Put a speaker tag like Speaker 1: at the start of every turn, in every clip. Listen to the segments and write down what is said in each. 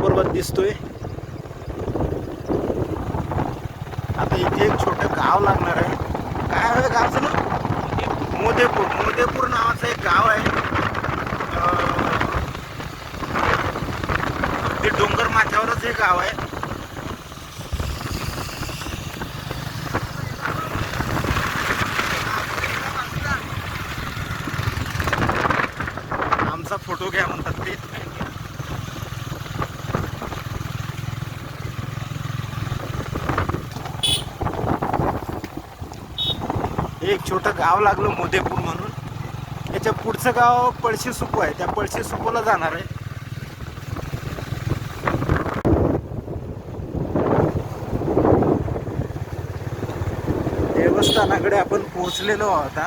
Speaker 1: पर्वत दिसतोय. आता इथे एक छोटं गाव लागणार आहे. काय आहे गावचं नाव? मोदेपूर. मोदेपूर नावाचं एक गाव आहे. ते डोंगर माथ्यावरच हे गाव आहे. आमचा फोटो घ्या म्हणतात ते. एक छोटं गाव लागलं मोदेपूर म्हणून. याच्या पुढचं गाव पळशी सुपो आहे. त्या पळशी सुपोला जाणार आहे. देवस्थानाकडे आपण पोहोचलेलो आहोत.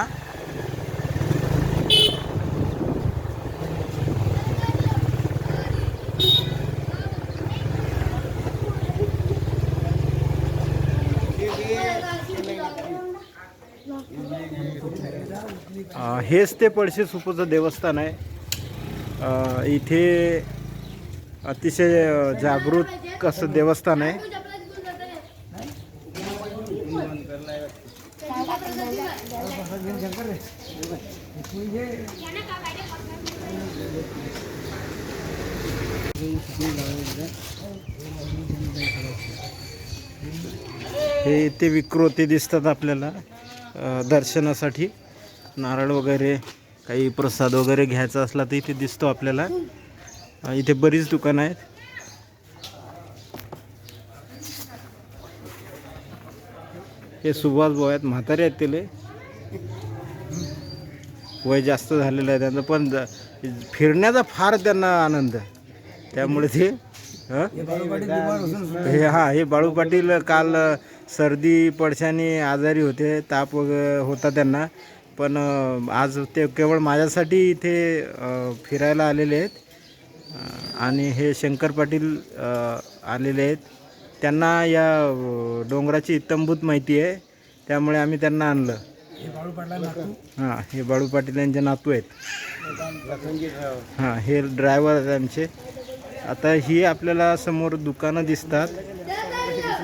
Speaker 1: हेच ते पळशी सुपोचं देवस्थान आहे. इथे अतिशय जागृत असं देवस्थान आहे. हे इथे विक्रोते दिसतात आपल्याला दर्शनासाठी. नारळ वगैरे काही प्रसाद वगैरे घ्यायचा असला तर इथे दिसतो आपल्याला. इथे बरीच दुकानं आहेत. हे सुभाष भाऊ आहेत. म्हातारे आहेत तिले. वय जास्त झालेलं आहे त्यांचं, पण फिरण्याचा फार त्यांना आनंद. त्यामुळे ते हे बाळू पाटील काल सर्दी पडशाने आजारी होते. ताप वगैरे होता त्यांना. पण आज ते केवळ माझ्यासाठी इथे फिरायला आलेले आहेत. आणि हे शंकर पाटील आलेले आहेत. त्यांना या डोंगराची इत्थंभूत माहिती आहे. त्यामुळे आम्ही त्यांना आणलं. हां, हे बाळू पाटील यांचे नातू आहेत. हां, हे ड्रायव्हर आहेत आमचे. आता ही आपल्याला समोर दुकानं दिसतात.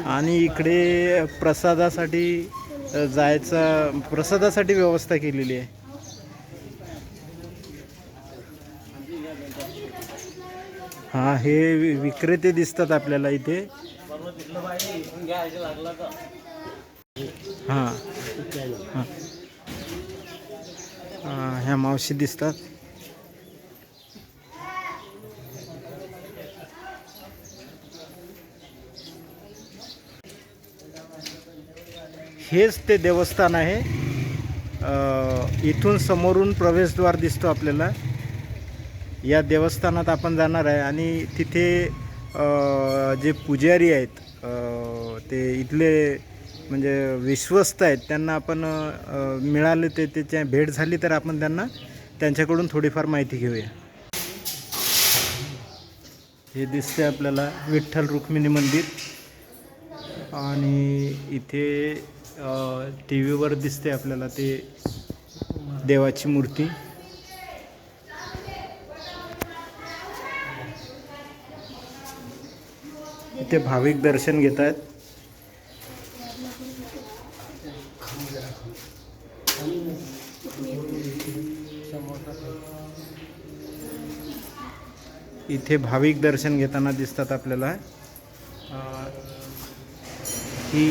Speaker 1: आणि इकडे प्रसादासाठी प्रसादासाठी व्यवस्था केलेली आहे. हां, हे विक्रेते दिसतात आपल्याला इथे. हां हां, ह्या मावशी दिसतात. हेच ते देवस्थान आहे. इथून समोरून प्रवेशद्वार दिसतो आपल्याला. या देवस्थानात आपण जाणार आहे. आणि तिथे जे पुजारी आहेत ते इथले म्हणजे विश्वस्त आहेत. त्यांना आपण मिळाले ते त्याच्या भेट झाली तर आपण त्यांच्याकडून थोडीफार माहिती घेऊया. हे दिसते आपल्याला विठ्ठल रुक्मिणी मंदिर. आणि इथे टी व्हीवर दिसते आपल्याला ते देवाची मूर्ती. इथे भाविक दर्शन घेत आहेत. इथे भाविक दर्शन घेताना दिसतात आपल्याला. ती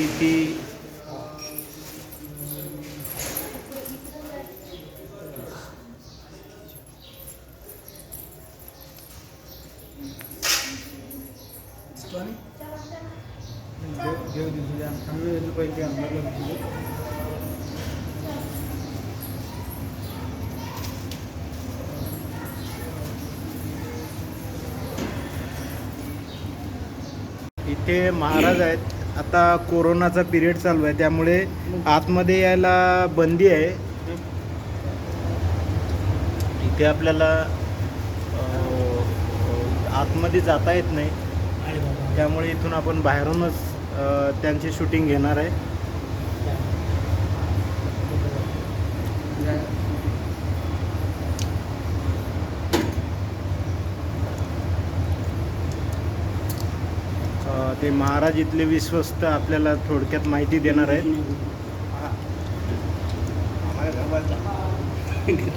Speaker 1: इथे महाराज आहेत. आता कोरोनाचा पिरियड चालू आहे त्यामुळे आतमध्ये यायला बंदी आहे. इथे आपल्याला आतमध्ये जाता येत नाही. त्यामुळे इथून आपण बाहेरूनच त्यांची शूटिंग घेणार आहे. ते महाराज इथले विश्वस्त आपल्याला थोडक्यात माहिती देणार आहेत.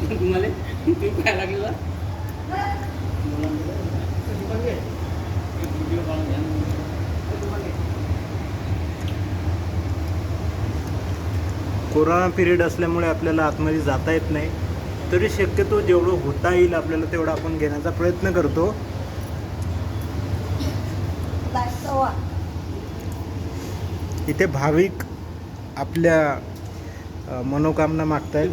Speaker 2: तुम्हाला काय लागलेला
Speaker 1: कोरोना पिरियड असल्यामुळे आपल्याला आतमध्ये जाता येत नाही, तरी शक्यतो जेवढं होता येईल आपल्याला तेवढं आपण घेण्याचा प्रयत्न करतो. इथे भाविक आपल्या मनोकामना मागतायत.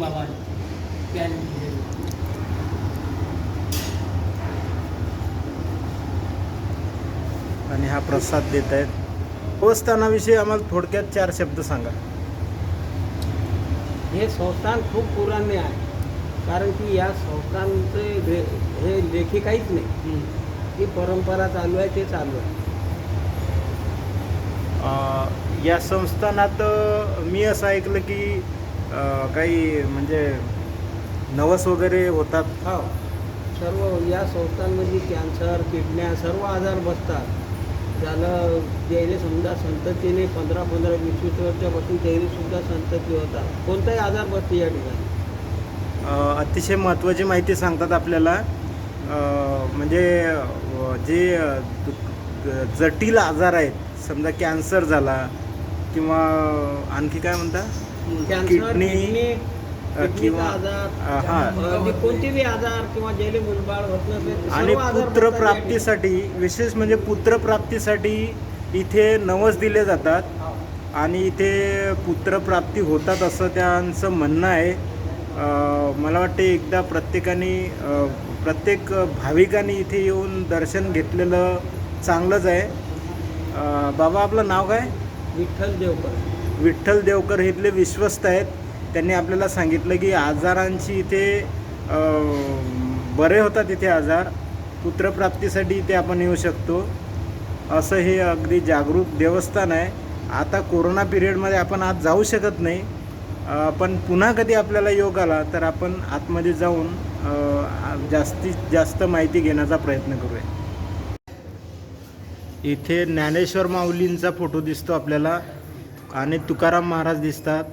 Speaker 1: आणि हा प्रसाद देत आहेत. देवस्थानाविषयी आम्हाला थोडक्यात 4 शब्द सांगा.
Speaker 2: हे संस्थान खूप पुराणे आहे, कारण की या संस्थानचे हे लेखी काहीच नाही. ही परंपरा चालू आहे, ते चालू आहे.
Speaker 1: या संस्थानात मी असं ऐकलं की काही म्हणजे नवस वगैरे होतात.
Speaker 2: हो, सर्व या संस्थांमध्ये कॅन्सर, किडन्या सर्व आजार बसतात. ज्याला ज्याने समजा संततीने 15-20 वर्षापासून त्याने सुद्धा संतती होतात. कोणताही आजार बसते या ठिकाणी.
Speaker 1: अतिशय महत्त्वाची माहिती सांगतात आपल्याला. म्हणजे जे जटिल आजार आहेत, समजा कॅन्सर झाला किंवा आणखी काय म्हणता, किडनी किंवा
Speaker 2: आजार, कोणतेही आजार किंवा ज्याला मुलबाळ होत नसेल
Speaker 1: आणि पुत्रप्राप्तीसाठी, विशेष म्हणजे पुत्रप्राप्तीसाठी इथे नवस दिले जातात. आणि इथे पुत्रप्राप्ती होतात असं त्यांचं म्हणणं आहे. मला वाटते एकदा प्रत्येक भाविकांनी इथे येऊन दर्शन घेतलेलं चांगलंच आहे. बाबा आपलं नाव काय?
Speaker 2: विठ्ठल देवकर.
Speaker 1: विठ्ठल देवकर हे इथले विश्वस्त आहेत. त्यांनी आपल्याला सांगितलं की आजारांची इथे बरे होतात. इथे आजार पुत्रप्राप्तीसाठी इथे आपण येऊ शकतो. असं हे अगदी जागरूक देवस्थान आहे. आता कोरोना पिरियडमध्ये आपण आत जाऊ शकत नाही, पण पुन्हा कधी आपल्याला योग आला तर आपण आतमध्ये जाऊन जास्तीत जास्त माहिती घेण्याचा प्रयत्न करूया. इथे ज्ञानेश्वर माऊलींचा फोटो दिसतो आपल्याला आणि तुकाराम महाराज दिसतात.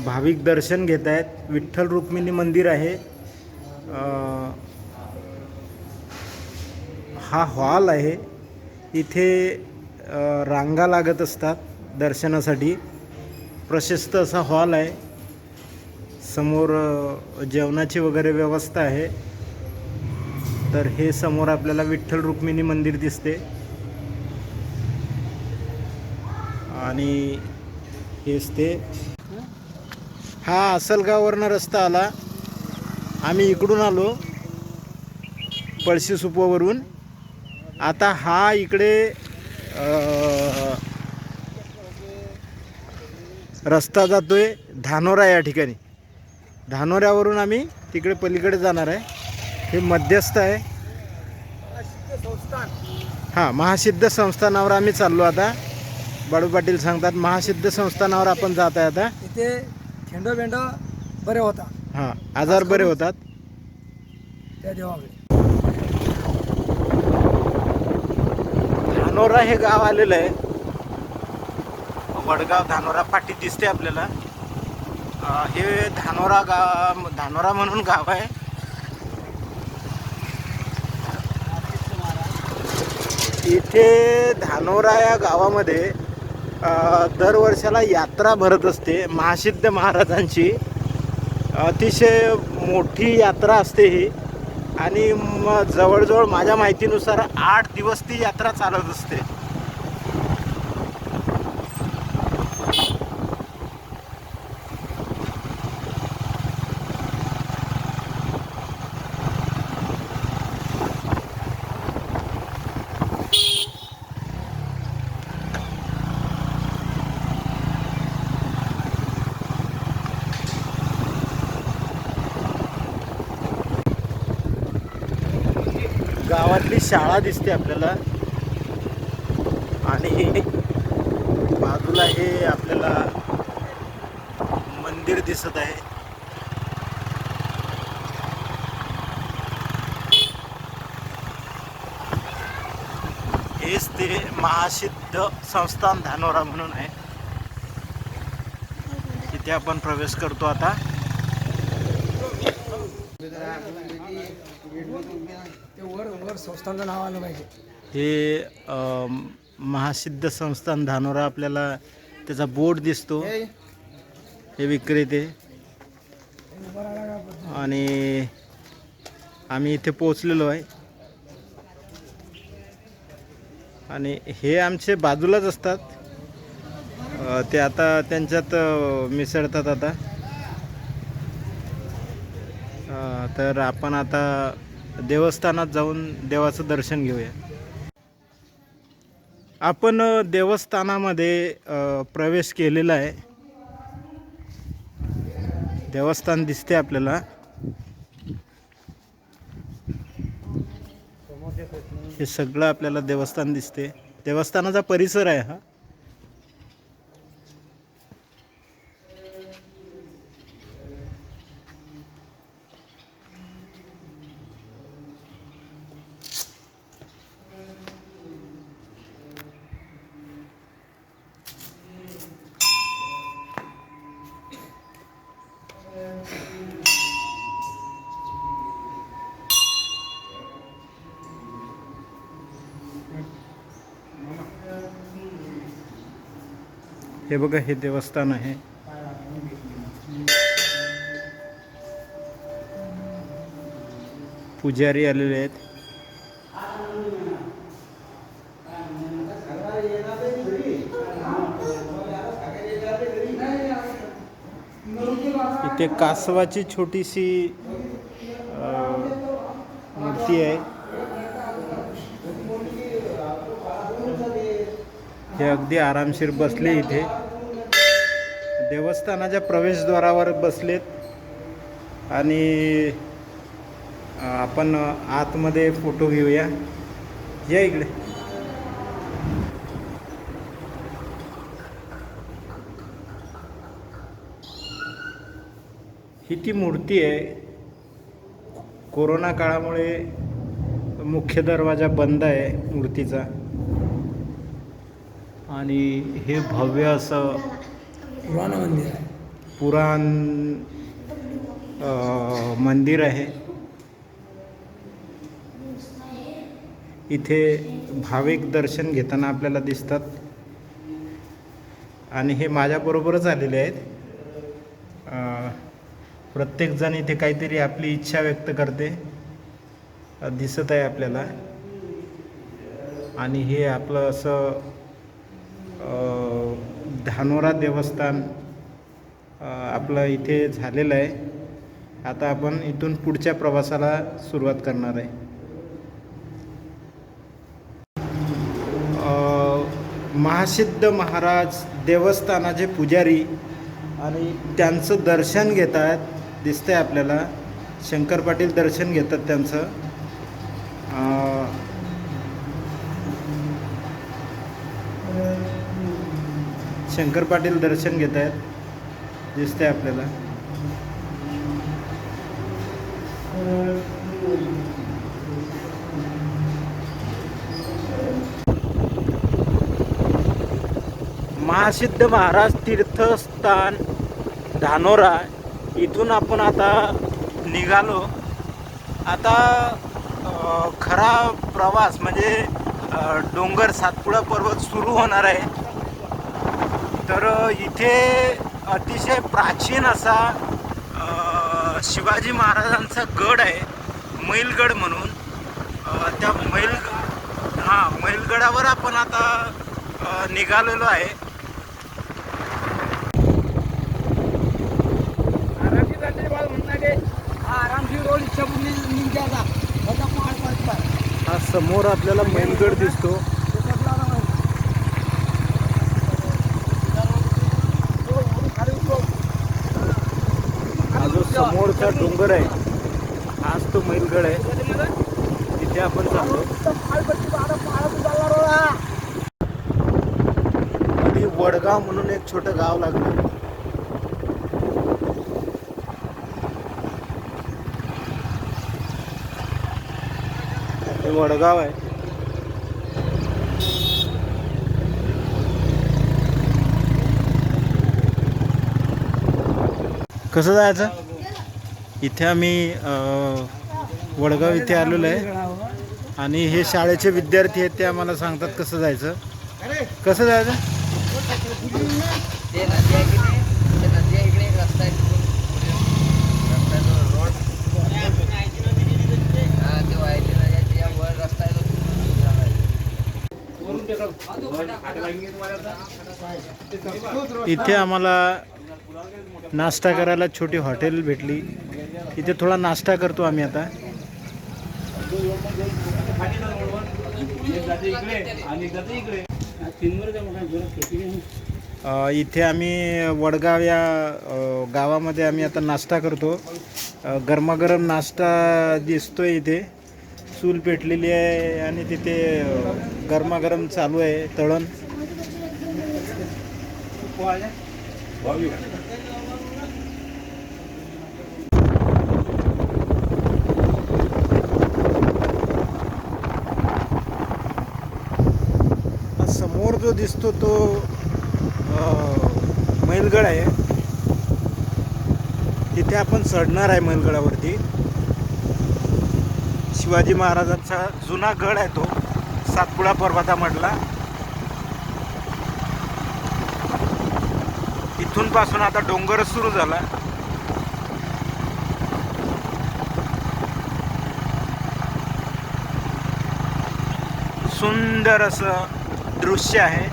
Speaker 1: भाविक दर्शन घेत आहेत. विठ्ठल रुक्मिणी मंदिर आहे. हा हॉल आहे. इथे रांगा लागत असतात दर्शनासाठी. प्रशस्त असा हॉल आहे. समोर जेवणाची वगैरे व्यवस्था आहे. तर हे समोर आपल्याला विठ्ठल रुक्मिणी मंदिर दिसते. आणि हेच ते हा असलगाववरनं रस्ता आला. आम्ही इकडून आलो पळशी सुपवरून. आता हा इकडे रस्ता जातोय धानोरा या ठिकाणी. धानोऱ्यावरून आम्ही तिकडे पलीकडे जाणार आहे. हे मध्यस्थ आहे. हां, महासिद्ध संस्थानावर आम्ही चाललो आता. बाळू पाटील सांगतात महासिद्ध संस्थानावर आपण जात आहे आता.
Speaker 3: इथे खेंडो बरे होता.
Speaker 1: हां, आजार बरे होतात
Speaker 3: त्या देवाकडे.
Speaker 1: धानोरा हे गाव आलेलं आहे. वडगाव धानोरा पाटी दिसते आपल्याला. हे धानोरा म्हणून गाव आहे. इथे धानोरा या गावामध्ये दरवर्षाला यात्रा भरत असते महासिद्ध महाराजांची. अतिशय मोठी यात्रा असते ही. आणि जवळजवळ माझ्या माहितीनुसार 8 दिवस ती यात्रा चालत असते. गावातली शाळा दिसते आपल्याला. आणि बाजूला हे आपल्याला मंदिर दिसत आहे. हेच इथे महासिद्ध संस्थान धानोरा म्हणून आहे. तिथे आपण प्रवेश करतो आता.
Speaker 3: ते वर संस्थांचं नाव आलं पाहिजे.
Speaker 1: हे महासिद्ध संस्थान धानोरा, आपल्याला त्याचा बोर्ड दिसतो. हे विक्रेते आणि आम्ही इथे पोचलेलो आहे. आणि हे आमचे बाजूलाच असतात. ते आता त्यांच्यात मिसळतात आता. तर आपण आता देवस्थानात जाऊन देवाचं दर्शन घेऊया. आपण देवस्थानामध्ये प्रवेश केलेला आहे. देवस्थान दिसते आपल्याला. हे सगळं आपल्याला देवस्थान दिसते. देवस्थानाचा परिसर आहे हा. हे बघा, हे देवस्थान आहे. पुजारी आलेले आहेत. इथे कासवाची छोटीशी मूर्ती आहे. हे अगदी आरामशीर बसले इथे. देवस्थानाच्या प्रवेशद्वारावर बसलेत आणि आपण आतमध्ये फोटो घेऊया. या इकडे. ही ती मूर्ती आहे. कोरोना काळामुळे मुख्य दरवाजा बंद आहे मूर्तीचा. आणि हे भव्य असं
Speaker 3: पुराण मंदिर आहे.
Speaker 1: पुराण मंदिर आहे. इथे भाविक दर्शन घेताना आपल्याला दिसतात. आणि हे माझ्याबरोबरच आलेले आहेत. प्रत्येकजण इथे काहीतरी आपली इच्छा व्यक्त करते दिसत आहे आपल्याला. आणि हे आपलं असं धानोरा देवस्थान आपलं इथे झालेलं आहे. आता आपण इथून पुढच्या प्रवासाला सुरुवात करणार आहे. महासिद्ध महाराज देवस्थानाचे पुजारी आणि त्यांचं दर्शन घेतात दिसतंय आपल्याला. शंकर पाटील दर्शन घेतात त्यांचं. शंकर पाटील दर्शन घेत आहेत दिसतंय आपल्याला. महासिद्ध महाराज तीर्थस्थान धानोरा इथून आपण आता निघालो. आता खरा प्रवास म्हणजे डोंगर सातपुडा पर्वत सुरू होणार आहे. तर इथे अतिशय प्राचीन असा शिवाजी महाराजांचा गड आहे, मैलगड म्हणून. त्या मैलगडावर आपण आता निघालेलो आहे. हा समोर आपल्याला मैलगड दिसतो. हा जो समोरचा डोंगर आहे हाच तो मैलगड आहे. तिथे आपण चाललो. आधी वडगाव म्हणून एक छोटं गाव लागलं. हे वडगाव आहे. कसं जायचं? इथे आम्ही वडगाव इथे आलेलो आहे आणि हे शाळेचे विद्यार्थी आहेत, ते आम्हाला सांगतात कसं जायचं. कसं जायचं?
Speaker 2: ते नदी आहे की नाही, त्या नदी आहे इकडे एक रस्ता आहे रोड. हा ते वायली नदी आहे, त्या वर रस्ता आहे
Speaker 1: इथे आम्हाला नाश्ता करायला छोटी हॉटेल भेटली. इथे थोडा नाश्ता करतो आम्ही आता. इथे आम्ही वडगाव या गावामध्ये आम्ही आता नाश्ता करतो. गरमागरम नाश्ता दिसतोय. इथे चूल पेटलेली आहे आणि तिथे गरमागरम चालू आहे तळण. समोर जो दिसतो तो मैलगड आहे. तिथे आपण चढणार आहे मैलगडावरती. शिवाजी महाराजांचा जुना गड आहे तो, सातपुडा पर्वतामधला. इथून पासून आता डोंगरच सुरू झाला. सुंदर असं दृश्य आहे.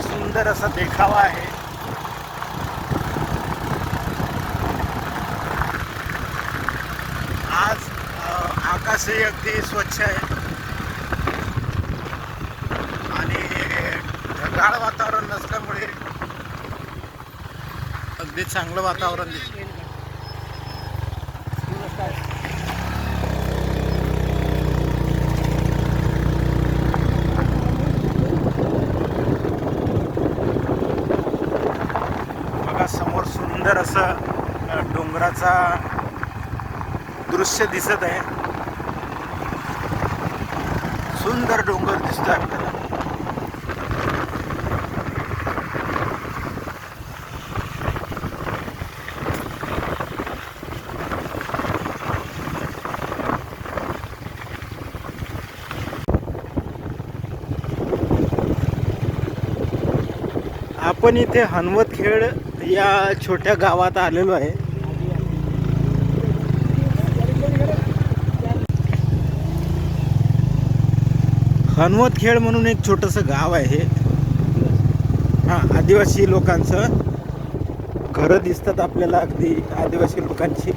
Speaker 1: सुंदर असा देखावा आहे. आज आकाशही अगदी स्वच्छ आहे आणि ढगाळ वातावरण नसल्यामुळे अगदी चांगलं वातावरण दिसतं. समोर सुंदर असं डोंगराचा दृश्य दिसत आहे. सुंदर डोंगर दिसतोय आपल्याला. आपण इथे हनवतखेड या छोट्या गावात आलेलो आहे. हनवतखेड म्हणून एक छोटंसं गाव आहे. आदिवासी लोकांचं घरं दिसतात आपल्याला, अगदी आदिवासी लोकांची.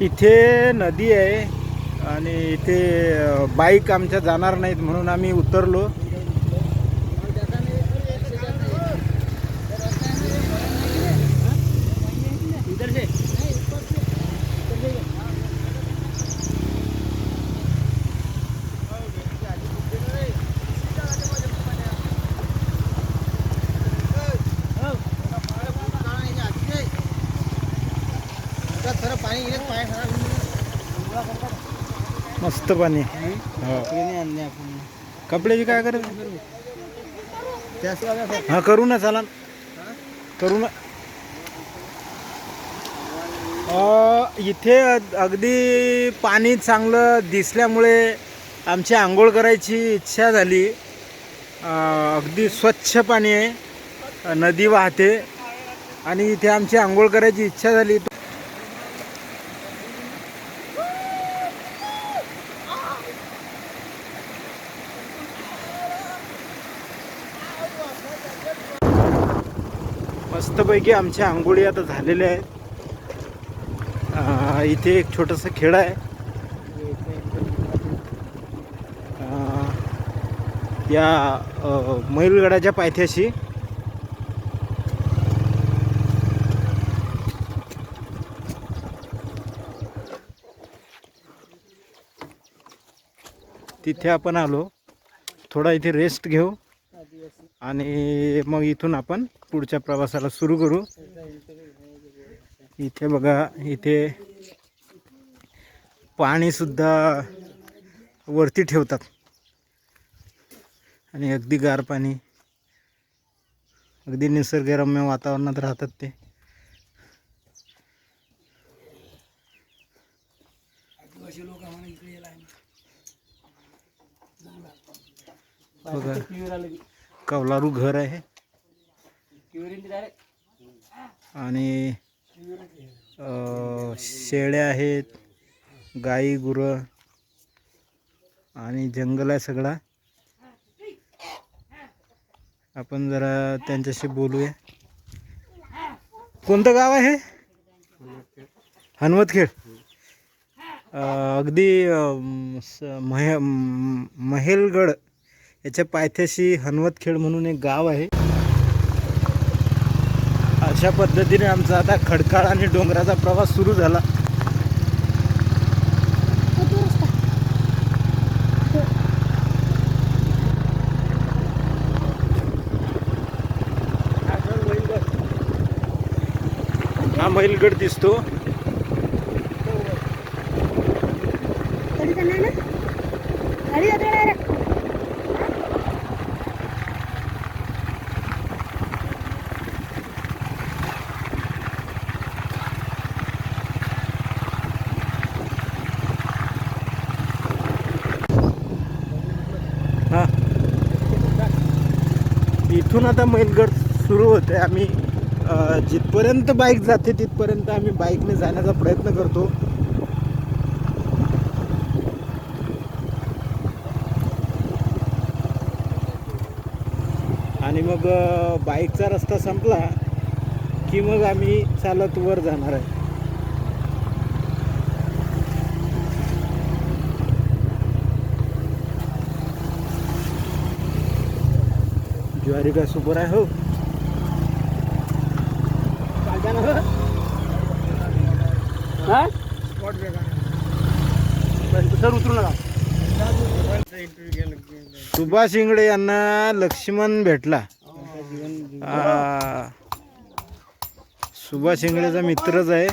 Speaker 1: इथे नदी आहे आणि इथे बाईक आमच्या जाणार नाहीत म्हणून आम्ही उतरलो. मस्त पाणी. कपड्याची काय करायचं? हा करू ना, चला करू ना. इथे अगदी पाणी चांगलं दिसल्यामुळे आमची आंघोळ करायची इच्छा झाली. अगदी स्वच्छ पाणी आहे, नदी वाहते आणि इथे आमची आंघोळ करायची इच्छा झाली. मस्तपैकी आमच्या आंघोळी आता झालेल्या आहेत. इथे एक छोटंसं खेड आहे. या मैलगडाच्या पायथ्याशी तिथे आपण आलो. थोडा इथे रेस्ट घेऊ आणि मग इथून आपण पुढच्या प्रवासाला सुरू करू. इथे बघा, इथे पाणी सुद्धा वरती ठेवतात आणि अगदी गार पाणी, अगदी निसर्गरम्य वातावरणात राहतात ते.
Speaker 3: आदिवासी लोक आम्हाला इकडे यायला आहे.
Speaker 1: बघा, कौलारू घर आहे आणि शेळ्या आहेत, गाई गुरं आणि जंगल आहे सगळा. आपण जरा त्यांच्याशी बोलूया. कोणतं गाव आहे? हनवतखेड. अगदी महेलगड याच्या पायथ्याशी हनवतखेड म्हणून एक गाव आहे. अशा पद्धतीने आमचा आता खडकाळ आणि डोंगराचा प्रवास सुरू झाला. हा मैलगड दिसतो. हा, इथून आता मैलगड सुरू होते. आम्ही जिथपर्यंत बाईक जाते तिथपर्यंत आम्ही बाईकने जाण्याचा प्रयत्न करतो. आणि मग बाईकचा रस्ता संपला की मग आम्ही चालत वर जाणार आहे. ज्वारी काय सुपर आहे हो.
Speaker 3: सर उतरू नका.
Speaker 1: सुभाष इंगळे यांना लक्ष्मण भेटला. सुभाष इंगळेचा मित्रच आहे.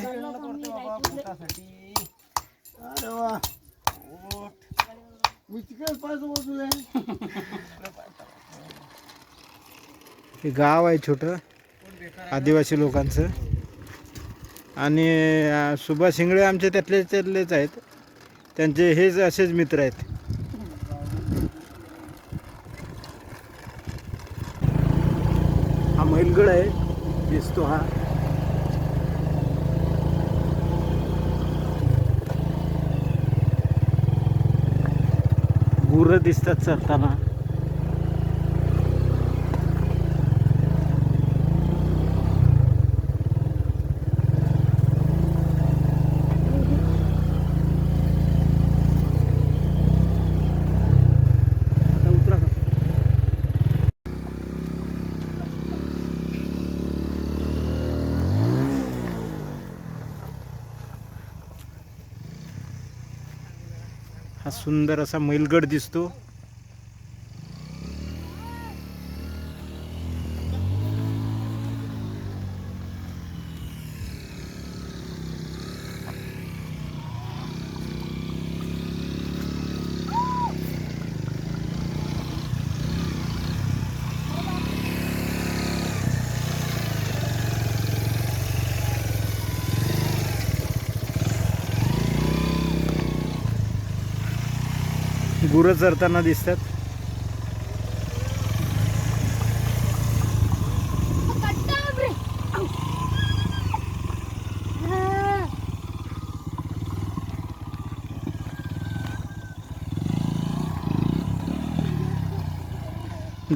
Speaker 1: हे गाव आहे छोटं आदिवासी लोकांचं. आणि सुभाष इंगळे आमचे त्यातलेच आहेत. त्यांचे हेच असेच मित्र आहेत. हा मैलगड आहे दिसतो. हा गुरं दिसतात चालताना. हा सुंदर असा मैलगड दिसतो. गुरं चरताना दिसतात.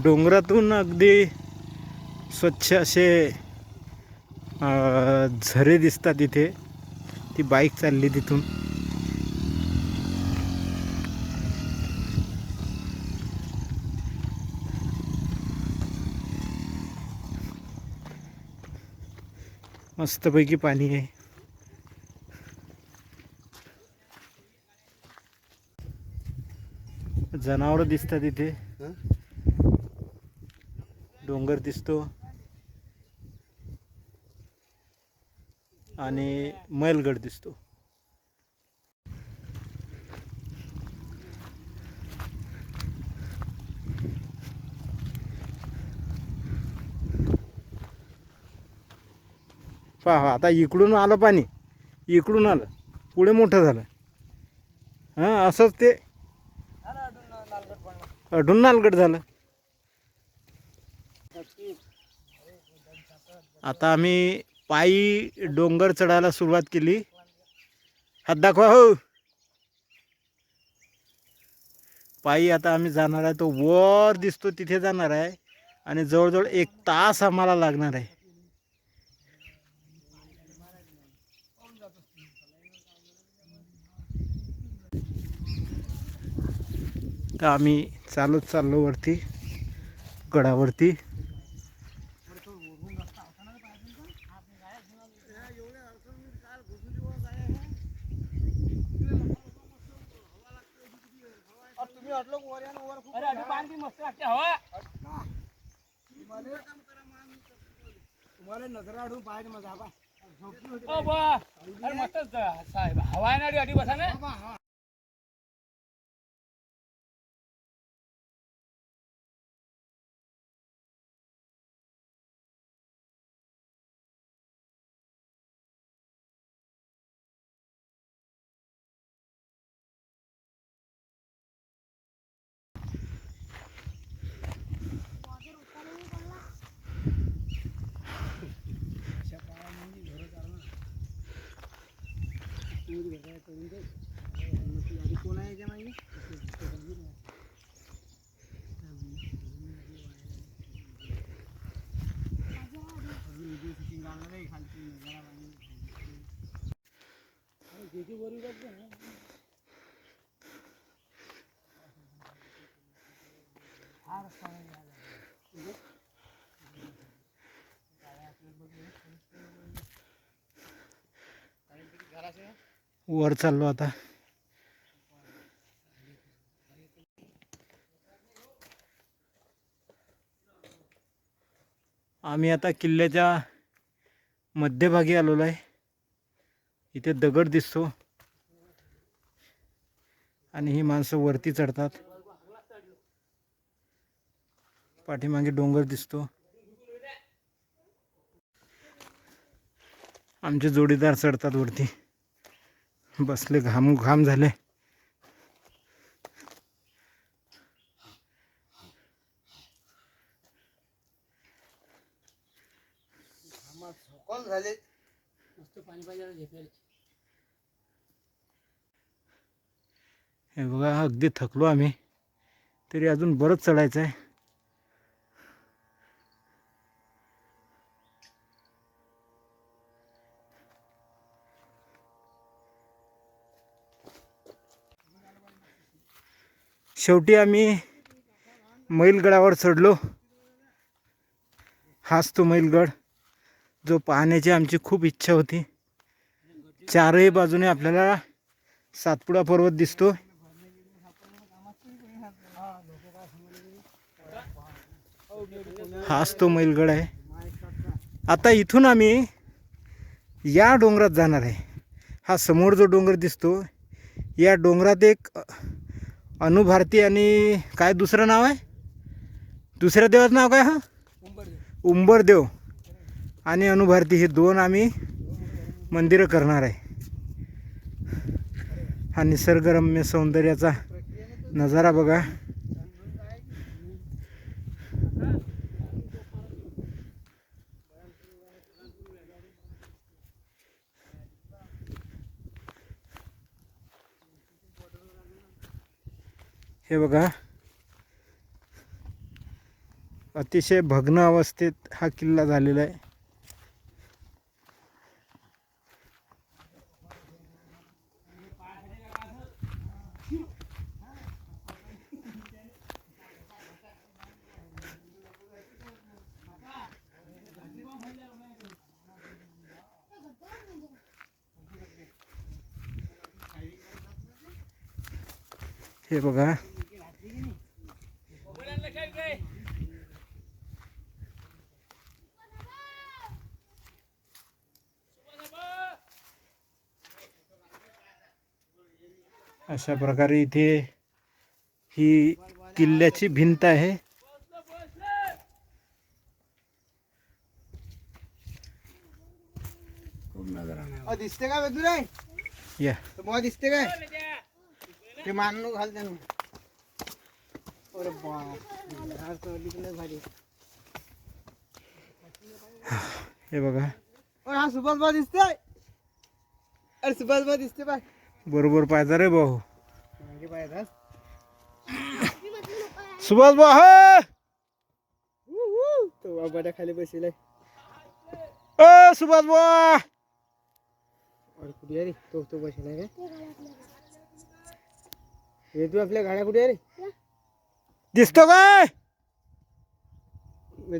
Speaker 1: डोंगरातून अगदी स्वच्छ असे झरे दिसतात इथे. ती बाईक चालली तिथून. मस्तपैकी पाणी आहे. जनावर दिसतात इथे. डोंगर दिसतो आणि मैलगड दिसतो. पहा आता इकडून आलं पाणी, इकडून आलं, पुढे मोठं झालं. हां असंच ते अडून नालगड झालं. आता आम्ही पायी डोंगर चढायला सुरुवात केली. हात दाखवा हो. पायी आता आम्ही जाणार आहे. तो वर दिसतो तिथे जाणार आहे आणि जवळजवळ 1 तास आम्हाला लागणार आहे. तर आम्ही चालत चाललो वरती गडावरती.
Speaker 3: तुम्हाला नजरा आडून पाहायचं माझा मस्त साहेब हवा आहे ना अडी बसा ना.
Speaker 1: वर चाललो आता. आम्ही आता किल्ल्याच्या मध्यभागी आलेलो आहे. इथे दगड दिसतो आणि ही माणसं वरती चढतात. पाठीमागे डोंगर दिसतो. आमचे जोडीदार चढतात वरती. बसले, घाम झाले.
Speaker 3: मस्त पाणी पाहिजे झेपेल.
Speaker 1: हे बघा अगदी थकलो आम्ही, तरी अजून बरंच चढायचं आहे. शेवटी आम्ही मैलगडावर चढलो. हाच तो मैलगड जो पाहण्याची आमची खूप इच्छा होती. चारही बाजूने आपल्याला सातपुडा पर्वत दिसतो. हाच तो मैलगड आहे. आता इथून आम्ही या डोंगरात जाणार आहे. हा समोर जो डोंगर दिसतो, या डोंगरात एक अनुभारती आणि काय दुसरं नाव आहे, दुसऱ्या देवाचं नाव काय? हा उंबरदेव आणि अनुभारती हे 2 आम्ही मंदिरं करणार आहे. हा निसर्गरम्य सौंदर्याचा नजारा बघा. हे बघा अतिशय भग्न अवस्थेत हा किल्ला झालेला आहे. हे बघा, अशा प्रकारे इथे ही किल्ल्याची भिंत आहे.
Speaker 2: दिसते काय बेदू रे?
Speaker 1: या
Speaker 2: तुम्हाला दिसते काय? ते मानू घाल त्यांना. अरे बाप, भारी.
Speaker 1: हे बघा,
Speaker 2: हा सुभाष बा दिसते. अरे सुभाष बा दिसते बाय.
Speaker 1: बरोबर पाहिजे रे भाऊ.
Speaker 2: मागे पाय
Speaker 1: सुभाष भाऊ हा.
Speaker 2: तो बाबाच्या खाली बसलाय.
Speaker 1: सुभाष भाऊ
Speaker 2: अरे कुठे रे? तो बसलाय काय? हे तू आपल्या गाड्या कुठे रे?
Speaker 1: दिसतो काय?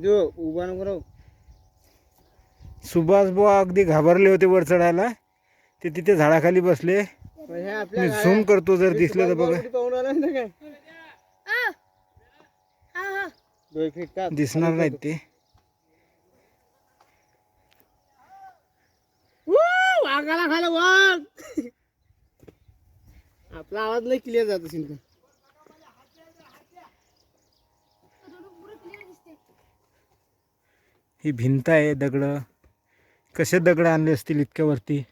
Speaker 2: तू उभा नको राहू.
Speaker 1: सुभाष भाऊ अगदी घाबरले होते वर चढायला. ते तिथे झाडाखाली बसले. मी झूम करतो, जर दिसलं तर बघा.
Speaker 2: पाहून आला ना काय? 2 फीट का
Speaker 1: दिसणार नाहीत ते.
Speaker 2: वाघाला खायला वाघ. आपला आवाज लय क्लिअर जात असेल.
Speaker 1: ही भिंत आहे. दगड कसे दगड आणले असतील इतक्या वरती.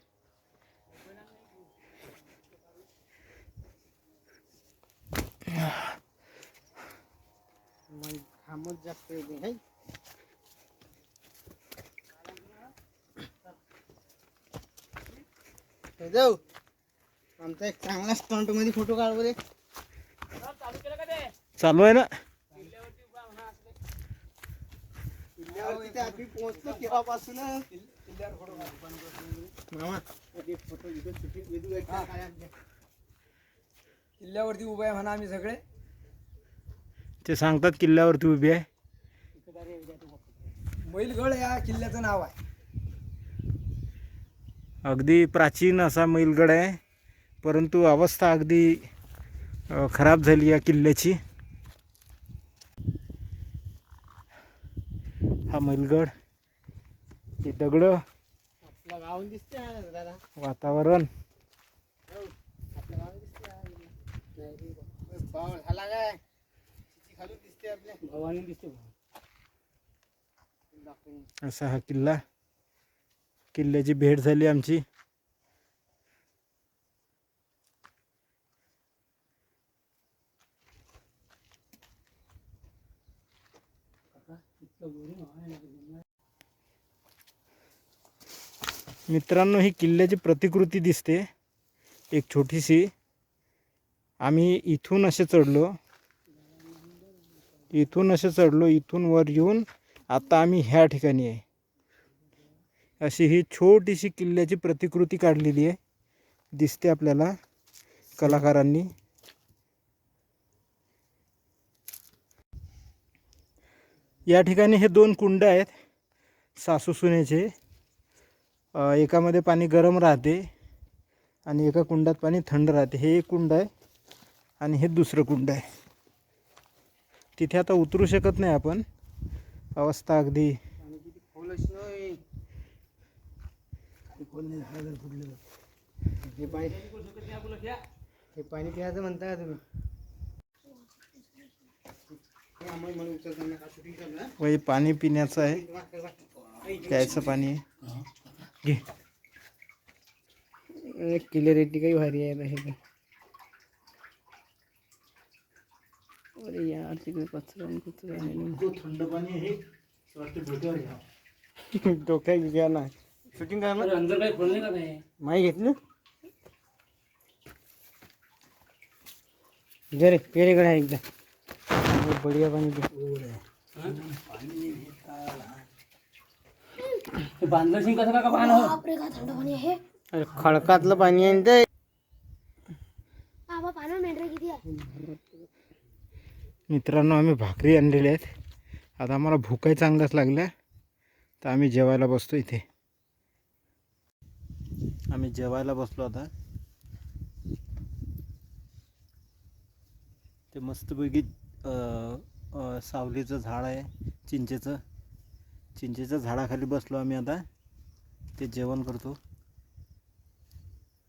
Speaker 2: घामच जास्त येते. जाऊ आमचा एक चांगला स्टंट मध्ये फोटो काढ बरे.
Speaker 1: चालू आहे ना.
Speaker 2: आम्ही पोहोचलो केव्हापासून. मामा किल्ल्यावरती उभा आहे म्हणा आम्ही सगळे.
Speaker 1: ते सांगतात किल्ल्यावरती उभी आहे.
Speaker 2: मैलगड या किल्ल्याचं नाव आहे.
Speaker 1: अगदी प्राचीन असा मैलगड आहे, परंतु अवस्था अगदी खराब झाली या किल्ल्याची. हा मैलगड, हे दगड,
Speaker 2: आपलं गाव दिसते दादा.
Speaker 1: वातावरण.
Speaker 2: आपलं गाव दिसते. पाऊल झाला काय? खाली दिसते आपल्या भवानी दिसते.
Speaker 1: असा हा किल्ला. किल्ल्याची भेट झाली आमची. मित्रांनो, ही किल्ल्याची प्रतिकृती दिसते एक छोटीशी. आम्ही इथून असे चढलो, इथून वर येऊन आता आम्ही ह्या ठिकाणी आहे. अशी ही छोटीशी किल्ल्याची प्रतिकृती काढलेली आहे, दिसते आपल्याला कलाकारांनी. या ठिकाणी हे 2 कुंड आहेत सासू सुनेचे. एकामध्ये पाणी गरम राहते आणि एका कुंडात पाणी थंड राहते. हे एक कुंड आहे आणि हे दुसरं कुंड आहे. तिथे आता उतरू शकत नाही आपण. अवस्था अगदी
Speaker 2: हे पाणी प्यायचं म्हणता का तुम्ही?
Speaker 1: वही पाणी पिण्याचं आहे, प्यायचं पाणी आहे. घे.
Speaker 2: क्लिअरिटी काही भारी आहे नाही का? अरे यार तिकडे कचरा आहे.
Speaker 1: थंड पाणी आहे.
Speaker 2: डोक्यात घ्या ना. शूटिंग करायला
Speaker 3: अंदर काही खोलणे का नाही?
Speaker 2: माही घेतलं जरे पेरेकडे आहे एकदा. बहुत बढ़िया पाणी दे.
Speaker 3: बांधलं शिंग कसं का पाहणं
Speaker 4: बापरे का थंड पाणी आहे.
Speaker 2: अरे खडकातलं पाणी आहे ते.
Speaker 4: बाबा पाणी मेंढरे किती आहे.
Speaker 1: मित्रांनो आम्ही भाकरी आणलेल्या आहेत. आता आम्हाला भूकही चांगल्याच लागल्या, तर आम्ही जेवायला बसतो इथे. आम्ही जेवायला बसलो आता. ते मस्तपैकी सावलीचं झाड आहे, चिंचेच्या झाडाखाली बसलो आम्ही आता. ते जेवण करतो.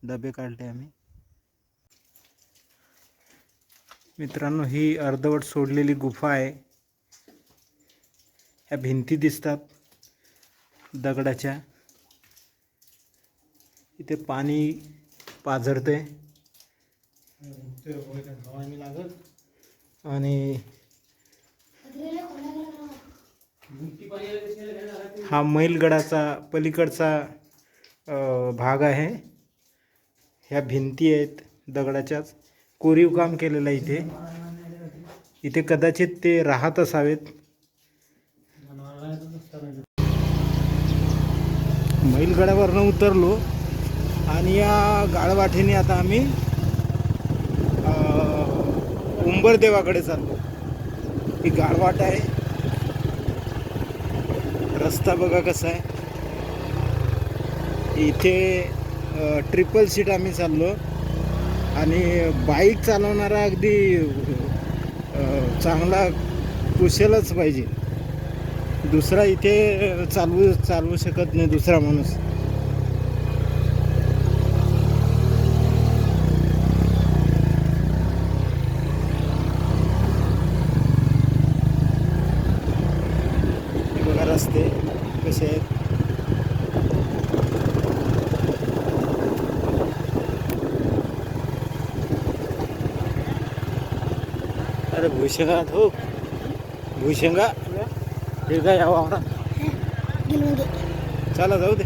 Speaker 1: डबे काढले आम्ही. मित्रांनो ही अर्धवट सोडलेली गुफा आहे. ह्या भिंती दिसतात दगडाच्या. इथे पाणी पाझरते आणि हा मैलगडाचा पलीकडचा भाग आहे. ह्या भिंती आहेत दगडाच्याच. कोरीव काम केलेलं आहे इथे. इथे कदाचित ते राहत असावेत. मैलगडावरनं उतरलो आणि या गाळवाठीने आता आम्ही उंबरदेवाकडे चाललो. ही गाळवाट आहे. रस्ता बघा कसा आहे. इथे ट्रिपल सीट आम्ही चाललो आणि बाईक चालवणारा अगदी चांगला कुशलच पाहिजे. दुसरा इथे चालवू शकत नाही दुसरा माणूस. हे बघा रस्ते कसे आहेत. अरे भूषंगा हो, भूषंगा हे काय यावं.
Speaker 4: गेल म्हणजे
Speaker 1: चला जाऊ दे.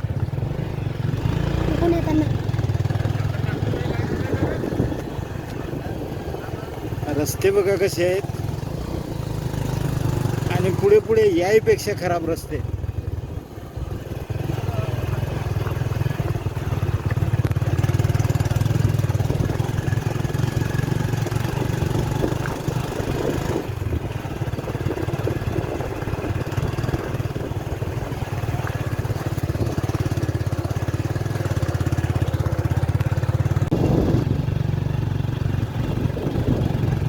Speaker 4: कोण येताना
Speaker 1: रस्ते बघा कसे आहेत. आणि पुढे पुढे याहीपेक्षा खराब रस्ते.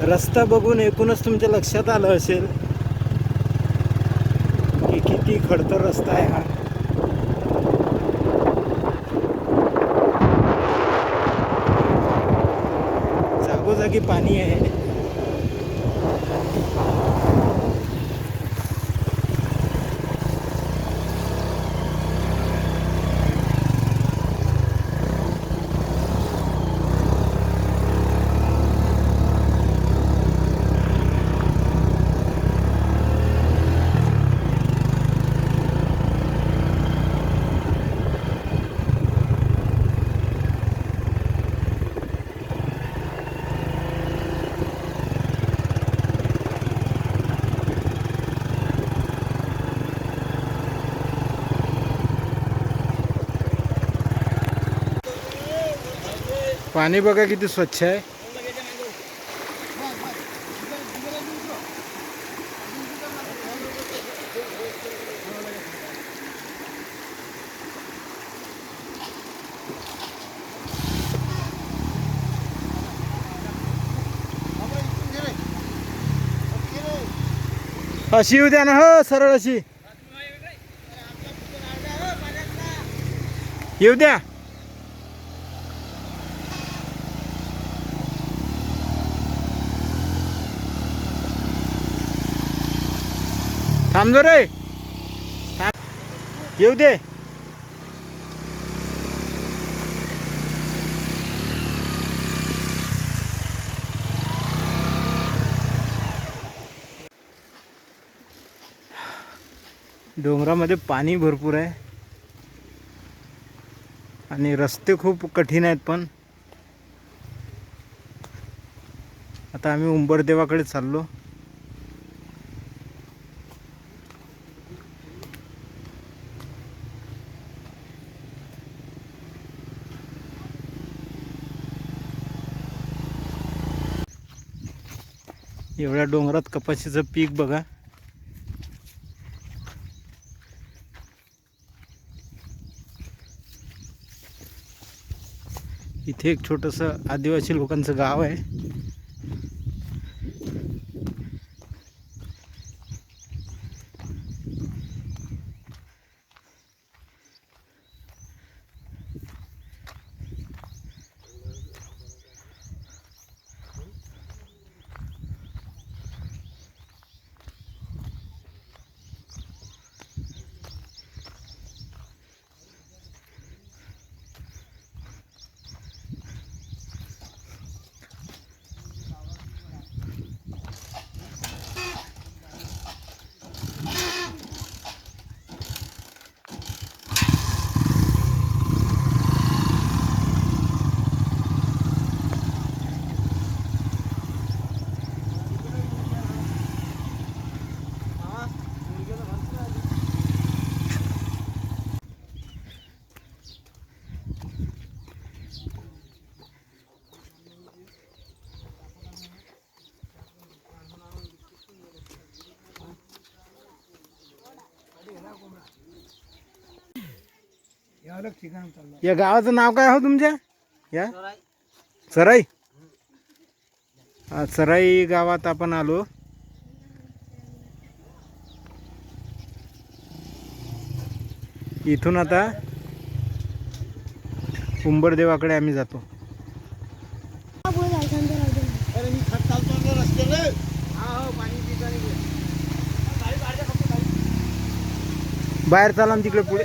Speaker 1: रस्ता बघून एकूणच तुमच्या लक्षात आलं असेल की किती खडतर रस्ता आहे हा. जागोजागी पाणी आहे. पाणी बघा किती स्वच्छ आहे. अशी येऊ द्या ना हो, सरळ अशी येऊ द्या. थांबलो रे, येऊ दे. डोंगरामध्ये पाणी भरपूर आहे आणि रस्ते खूप कठीण आहेत. पण आता आम्ही उंबरदेवाकडे चाललो. एवढ्या डोंगरात कपाशीचं पीक बघा. इथे एक छोटंसं आदिवासी लोकांचं गाव आहे. या गावाचं नाव काय हो तुमच्या? या सराई. सराई गावात आपण आलो. इथून आता उंबरदेवाकडे आम्ही जातो.
Speaker 4: बोल जायचं अंदर राहू दे.
Speaker 2: अरे मी खत चालतो ना रस्त्याला. हा हो पाणी पितानी
Speaker 1: बाहेर चाला ना तिकडे पुढे.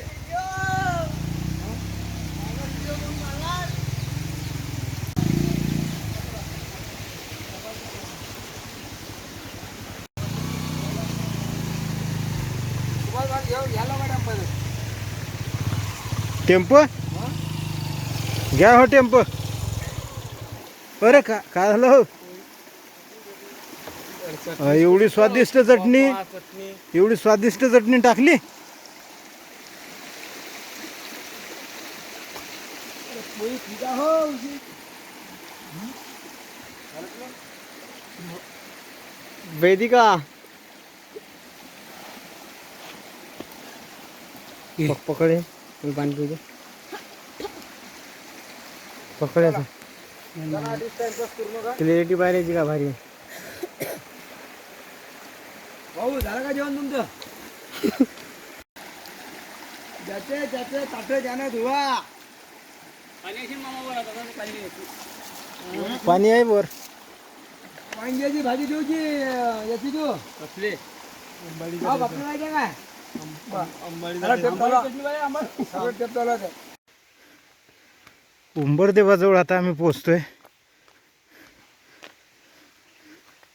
Speaker 1: टेम्पो घ्या हो टेम्पो. अरे काय झालं हो? एवढी स्वादिष्ट चटणी, एवढी स्वादिष्ट चटणी टाकली.
Speaker 2: वेदिका पकडे पाणी पिऊ पकडायचं. क्लिअरिटी बाहेर का भारी भाऊ. झालं का जेवण तुमचं? ज्याचे ज्याचे ताटे जाणे धुवा.
Speaker 1: पाणी आहे वर.
Speaker 2: वांग्याची भाजी देऊ की याची देऊ? कसले बापले माहिती काय?
Speaker 1: उंबरदेवाजवळ आता आम्ही पोहोचतोय.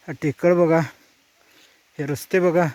Speaker 1: हा टेकड बघा, हे रस्ते बघा.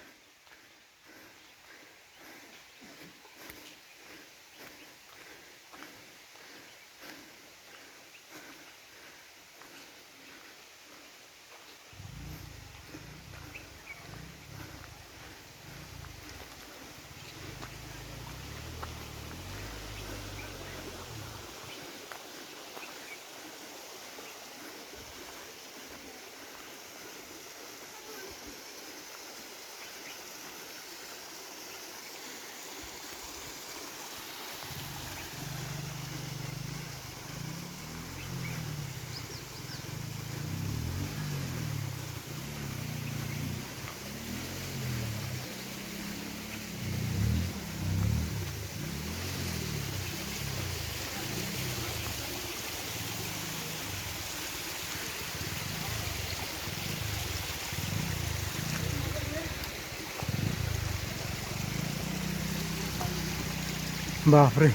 Speaker 1: बापरे.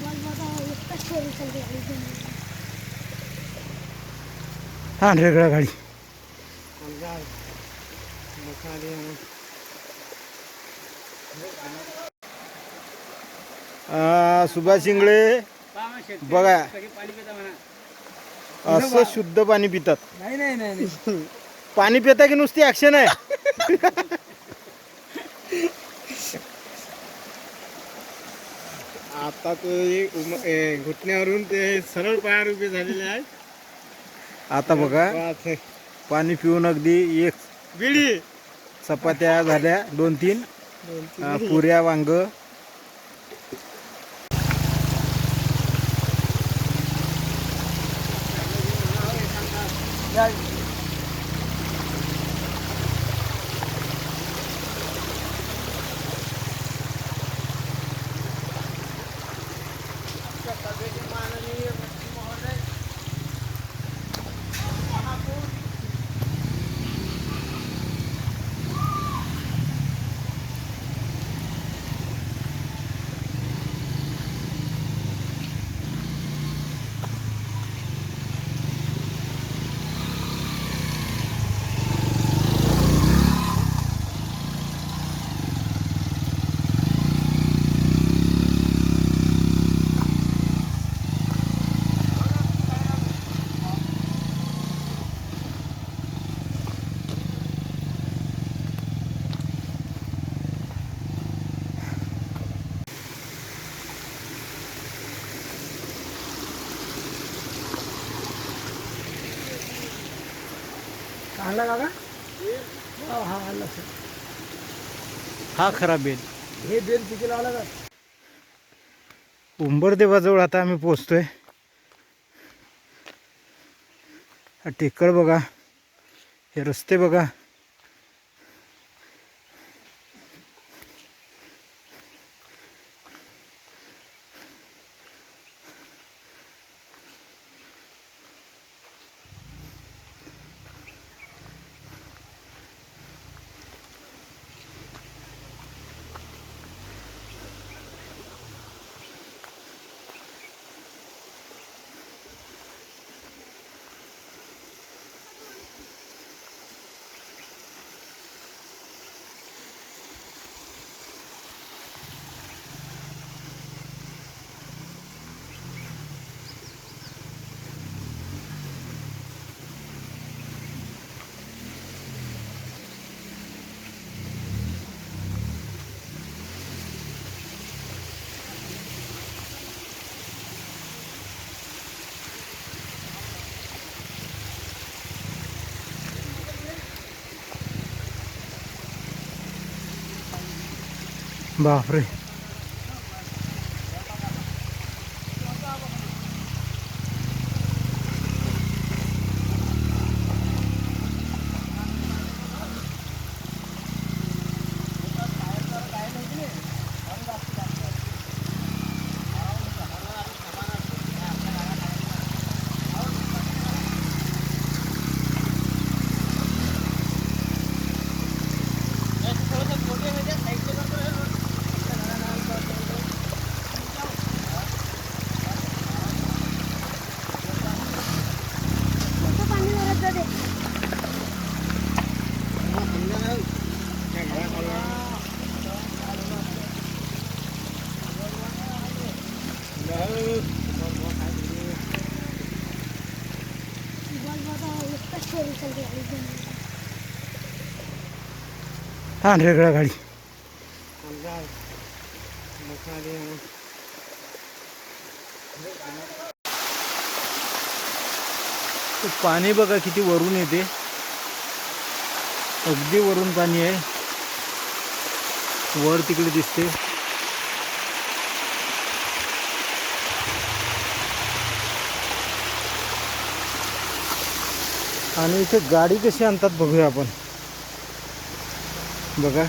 Speaker 4: बॉल बघा एकटाच फेरी चालते गाडी.
Speaker 1: हा रेगडा गाडी. सुभाष शिंगळे बघा
Speaker 3: पाणी पिता म्हणा.
Speaker 1: असं शुद्ध पाणी पितात.
Speaker 2: नाही नाही नाही
Speaker 1: पाणी पिता की नुसती ऍक्शन आहे.
Speaker 2: आता तो घुटण्यावरून ते सरळ पायावर उभे झालेले आहेत.
Speaker 1: आता बघा पाणी पिऊन अगदी एक
Speaker 2: बिडी
Speaker 1: चपात्या झाल्या 2-3 पुऱ्या वांग.
Speaker 2: आणला काका हा आणला
Speaker 1: हा खरा बेल.
Speaker 2: हे बेल किती लावला का
Speaker 1: उंबरदेवाजवळ आता आम्ही पोचतोय. हा टेकड बघा, हे रस्ते बघा. बापरे.
Speaker 4: मोठं पाणी भरत जाते. बॉल बघा एकटाच फेरी चालते गाडी.
Speaker 1: हा रेगडा गाडी. ते पाणी बघा किती वरून येते. अगदी वरून पाणी आहे, वर तिकडे दिसते. आणि इथे गाडी कशी आणतात बघूया आपण. बघा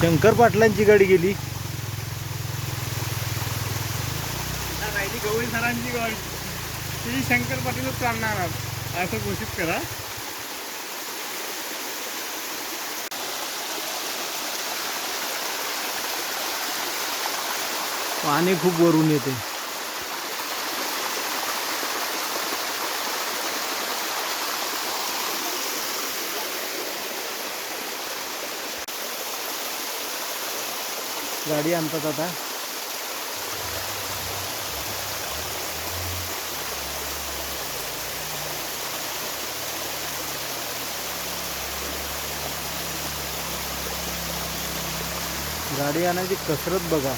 Speaker 1: शंकर पाटलांची गाडी गेली.
Speaker 3: आता राहिली गवळी सरांची गाडी, ती शंकर पाटीलच चालणार असं घोषित करा.
Speaker 1: पाणी खूप वरून येते. गाडी आणतात आता. गाडी आणायची कसरत बघा.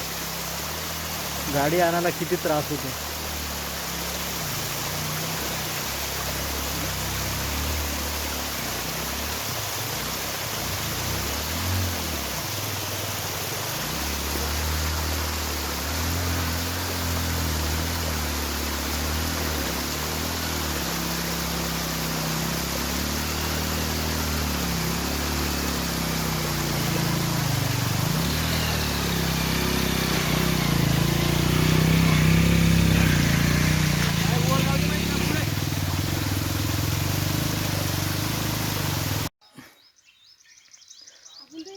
Speaker 1: गाडी आणायला किती त्रास होतो.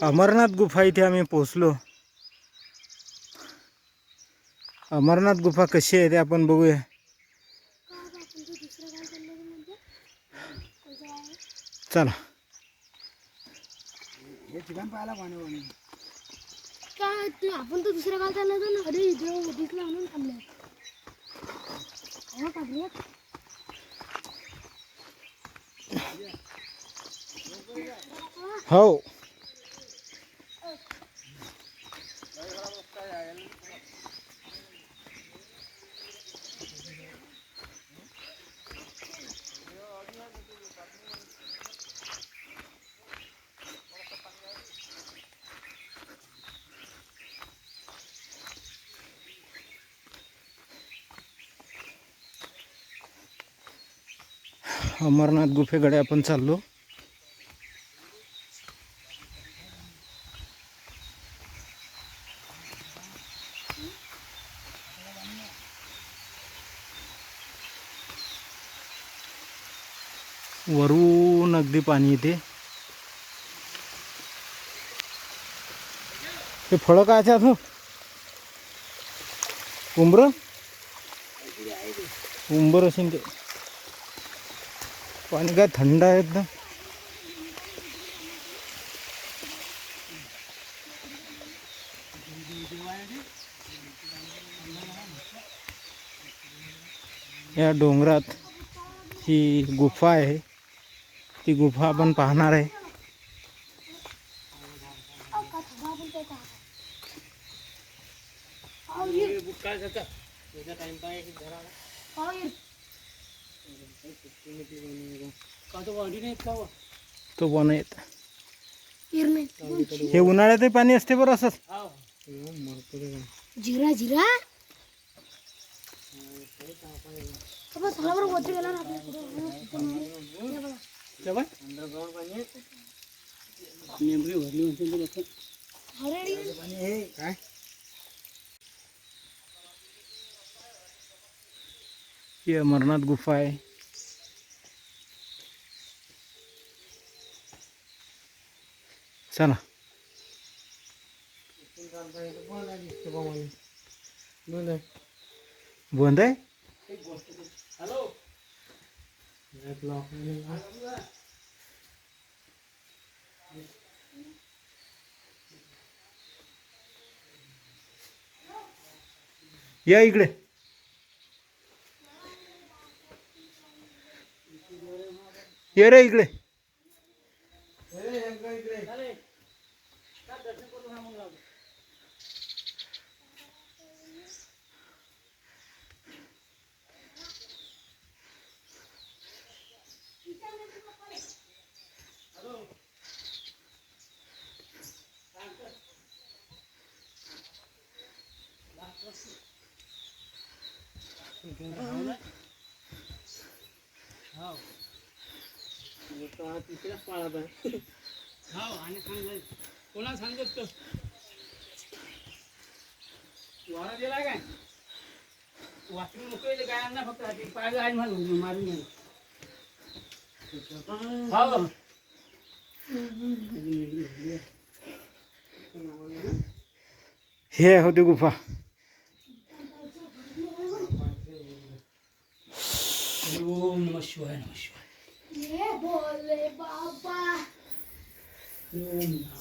Speaker 1: अमरनाथ गुफा इथे आम्ही पोहोचलो. अमरनाथ गुफा कशी आहे ते आपण बघूया. चला.
Speaker 3: हे ठिकाण पाहायला पाणी
Speaker 4: काय आपण तर दुसऱ्या गावात चाललो होतो ना. अरे इथे दिसला म्हणून थांबले. हो का रे?
Speaker 1: हो. अमरनाथ गुफेकडे आपण चाललो. वरून अगदी पाणी येते. ते फळं काय आहेत? उंबर उंबर असेल ते. पाणी काय थंड आहे एकदम. या डोंगरात ही गुफा आहे. ती गुफा आपण पाहणार आहे.
Speaker 3: काय करता त्याचा टाइम पाय घरा का तो वाढी नाही का
Speaker 1: तो पण येत.
Speaker 4: इरणे
Speaker 1: हे उन्हाळ्यातही पाणी असते बरं असंच.
Speaker 4: जिरा जिरा बस बरोबर वरती गेला ना आपल्या
Speaker 3: अंडरग्राउंड पाणी मेमरी भरली म्हणते.
Speaker 4: अरे
Speaker 3: काय
Speaker 1: ही अमरनाथ गुफा आहे. चला. बंद आहे.
Speaker 3: हॅलो
Speaker 1: या इकडे. ये रे इकडे.
Speaker 2: तिसऱ्याच पाळात आहे.
Speaker 3: आणि सांग कोणाला सांगत तो वारा दिला काय वासरू नको गायांना फक्त पाय आहे म्हणून मारून घे हो
Speaker 1: हे होती गुफा.
Speaker 3: ओम नमः शिवाय नमः शिवाय
Speaker 4: ये भोले बाबा.
Speaker 3: ओम नमः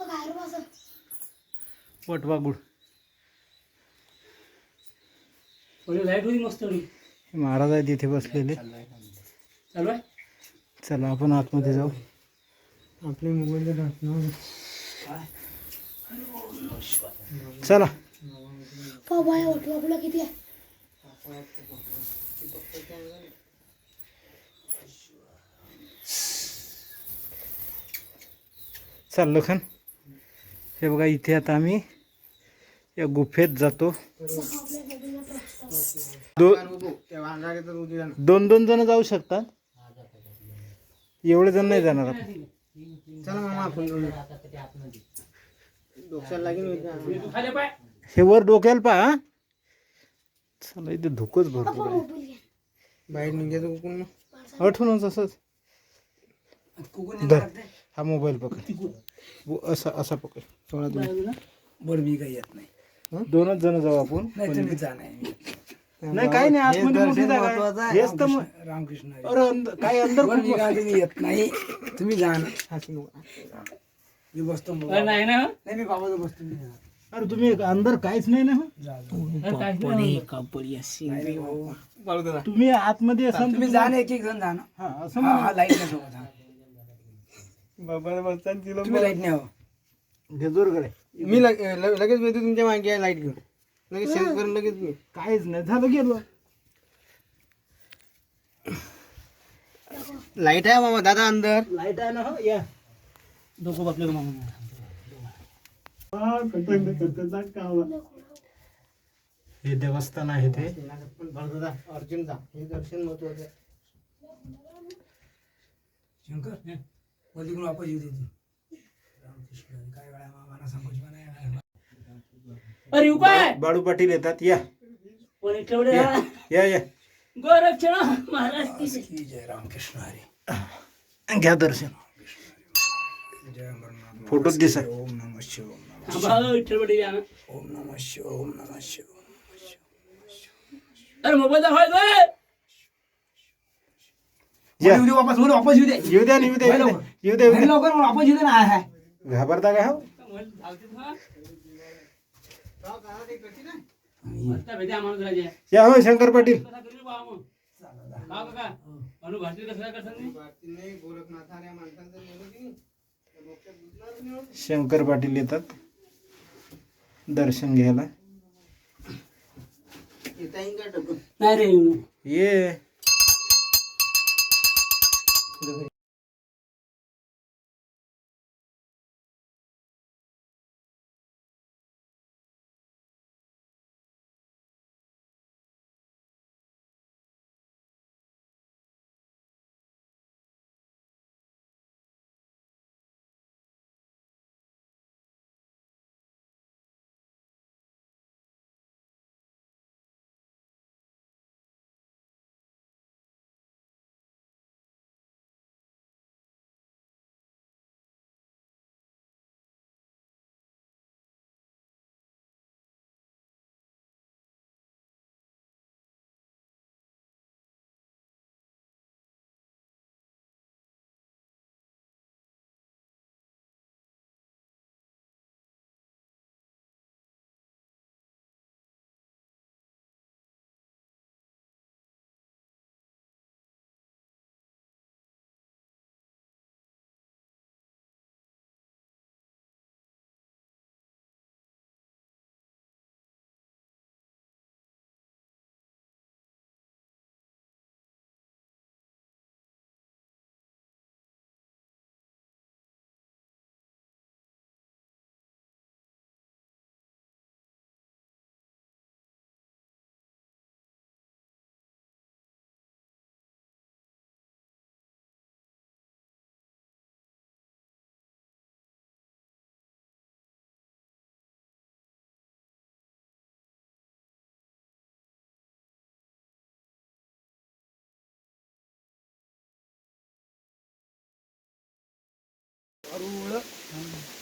Speaker 4: बाहेर बसा.
Speaker 1: वटवागुड.
Speaker 3: पहिले लाईट होती मस्त होती
Speaker 1: महाराज आहे तिथे बसलेले.
Speaker 3: चालू आहे
Speaker 1: चला आपण आतमध्ये जाऊ.
Speaker 2: आपले मोबाईल
Speaker 1: चला.
Speaker 4: बाबा या वटवागुडला किती आहे?
Speaker 1: चल लखन. हे बघा इथे आता आम्ही या गुफेत जातो. दोन दोन जण जाऊ शकतात. एवढे जण नाही जाणार आपण.
Speaker 2: चला मामा आपण डोक्याला लागेल
Speaker 3: खाली पाय
Speaker 1: हे वर डोक्याला पहा. चला इथे धुकच भरपूर आहे.
Speaker 4: मोबाईल घ्या.
Speaker 2: बाहेर निघायचं कुठून
Speaker 1: आठवूनच असंच. धर हा मोबाईल पकड. असा असा पकड. थोडा दूर.
Speaker 3: बरं मी काही येत नाही
Speaker 1: दोनच जण जाऊ आपण.
Speaker 3: नाही तुम्ही जा नाही
Speaker 1: नाही काही नाही आतमध्ये मोठी जागा आहे. हेच तर मग.
Speaker 3: रामकृष्ण
Speaker 1: अरे काही अंदर
Speaker 3: बरं मी
Speaker 1: खूप
Speaker 3: काय तुम्ही येत नाही तुम्ही जा ना मी बसतो नाही ना नाही मी बाबाचं बसतो मी जाणार.
Speaker 1: अरे तुम्ही अंदर काहीच नाही ना. तुम्ही आतमध्ये असाल
Speaker 3: तुम्ही जा ना एक एक जण जा ना
Speaker 1: हा असं
Speaker 3: हा लाईट नाही सोबत हा.
Speaker 1: बाबा बसतात तिला
Speaker 3: तुम्ही लाईट नाही हो
Speaker 1: घेजोरकडे.
Speaker 2: मी लगेच येतो तुमच्या मागे लाईट घेऊन लगेच शेअर करून लगेच मी
Speaker 1: काहीच नाही झालं गेलो.
Speaker 2: लाईट आहे मामा दादा अंदर
Speaker 1: लाईट आहे ना हो या.
Speaker 3: डोकं बापले मामा
Speaker 1: हे देवस्थान आहे ते.
Speaker 2: अर्जुन जा हे दर्शन महत्वाचं आहे.
Speaker 3: शंकर वलीकडून वापस येऊ देते रामकृष्ण काय वेळा मामाना संकोच नाही अरे उपाय
Speaker 1: बाळू पाटील येतात या
Speaker 3: कोणी ठेवले
Speaker 1: या या.
Speaker 3: गोरक्षण महाराज की जय रामकृष्ण हरी
Speaker 1: घ्या दर्शन.
Speaker 3: जय अमरनाथ
Speaker 1: फोटोच दिसा.
Speaker 3: ओम नमः शिवाय विठ्ठलपटी ओम नमः शिव ओम नमः शिव अरे मोबाईल दाखवाय
Speaker 1: या.
Speaker 3: वापस वापस येऊ दे
Speaker 1: येऊ द्या येऊ द्या येऊ द्या येऊ द्या येऊ द्या.
Speaker 3: लवकर वापस येऊ दे ना आहे
Speaker 1: घाबरता का हो. या हो शंकर पाटील. शंकर पाटील येतात दर्शन घ्यायला.
Speaker 3: नाही रे
Speaker 1: ये